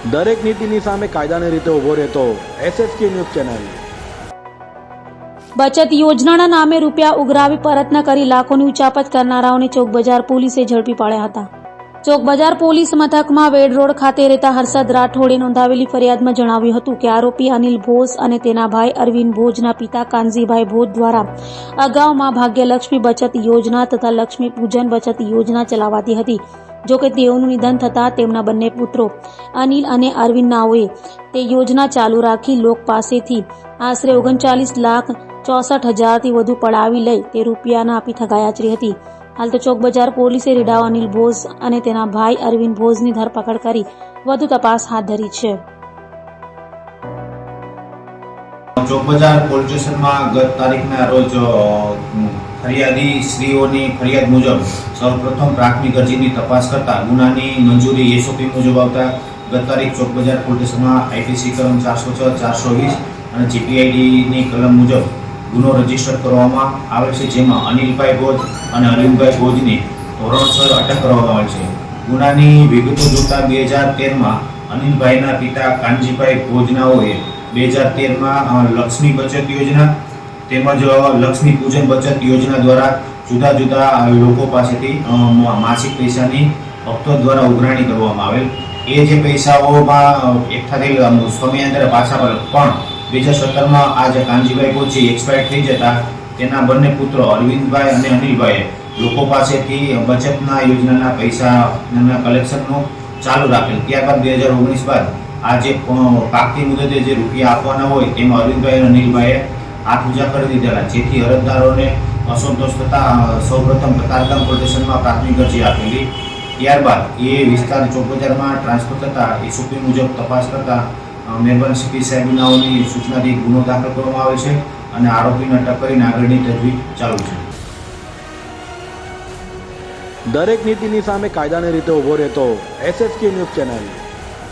દરેક નીતિની સામે કાયદાની રીતે ઊભો રહેતો SSK ન્યૂઝ ચેનલ। બચત યોજનાના નામે રૂપિયા ઉઘરાવી પરત ન કરી લાખોની ઉચાપત કરનારાઓને ચોક બજાર પોલીસે ઝડપી પાડ્યા હતા। ચોક બજાર પોલીસ મથકમાં વેડ રોડ ખાતે રહેતા હર્ષદ રાઠોડે નોંધાવેલી ફરિયાદમાં જણાવ્યું હતું કે આરોપી અનિલ ભોજ અને તેના ભાઈ અરવિંદ ભોજના પિતા કાનજીભાઈ ભોજ દ્વારા અગાઉમાં ભાગ્યલક્ષ્મી બચત યોજના તથા લક્ષ્મી પૂજન બચત યોજના ચલાવાતી હતી। જોકે તેઓનું નિધન થતાં તેમના બંને પુત્રો અનિલ અને અરવિંદ નાઓએ તે યોજના ચાલુ રાખી લોક પાસેથી આશરે 39,64,000થી વધુ પડાવી લઈ તે રૂપિયા ન આપી ઠગાયાચરી હતી। હાલ તો ચોક બજાર પોલીસે રીડાવ અનિલ ભોજ અને તેના ભાઈ અરવિંદ ભોજની ધરપકડ કરી વધુ તપાસ હાથ ધરી છે। ચોક બજાર પોલીસ સ્ટેશનમાં ગત તારીખના રોજ ફરિયાદી શ્રીઓની ફરિયાદ મુજબ સૌપ્રથમ પ્રાથમિક અરજીની તપાસ કરતા ગુનાની મંજૂરી SOP મુજબ આવતા ગત તારીખ ચોક બજાર પોલીસ સ્ટેશનમાં IPC કલમ 406, 420 અને GPIDની કલમ મુજબ ગુનો રજીસ્ટર કરવામાં આવેલ છે, જેમાં અનિલભાઈ ભોજ અને અરવિંદભાઈ ભોજની ધોરણસર અટક કરવામાં આવેલ છે। ગુનાની વિગતો જોતા 2013માં અનિલભાઈના પિતા કાનજીભાઈ ભોજનાઓએ 2013માં લક્ષ્મી બચત યોજના તેમજ લક્ષ્મી પૂજન બચત યોજના દ્વારા જુદા જુદા લોકો પાસેથી માસિક પૈસાની હપ્તો દ્વારા ઉઘરાણી કરવામાં આવેલ। એ જે પૈસાઓમાં એકઠા થઈ સમયાંતરે પાછા પણ 2017માં આ જે કાનજીભાઈ ભોજ એક્સપાયર થઈ જતા તેના બંને પુત્રો અરવિંદભાઈ અને અનિલભાઈએ લોકો પાસેથી બચતના યોજનાના પૈસાના કલેક્શનનું ચાલુ રાખેલ। ત્યારબાદ 2019 બાદ આ જે પાકતી મુદતે જે રૂપિયા આપવાના હોય તેમાં અરવિંદભાઈ અને અનિલભાઈએ હાથ ઊંચા કરી દીધેલા, જેથી અરજદારોને અસંતોષ થતા સૌપ્રથમ કતારગામ પોલીસ સ્ટેશનમાં પ્રાથમિક અરજી આપેલી। ત્યારબાદ એ વિસ્તાર ચોક બજારમાં ટ્રાન્સફર થતાં SOP મુજબ તપાસ કરતા મહેરબાન CP સાહેબનાઓની સૂચનાથી ગુનો દાખલ કરવામાં આવે છે અને આરોપીને અટક કરીને આગળની તજવીજ ચાલુ છે। દરેક નીતિની સામે કાયદાની રીતે ઊભો રહેતો SSK ન્યૂઝ ચેનલ।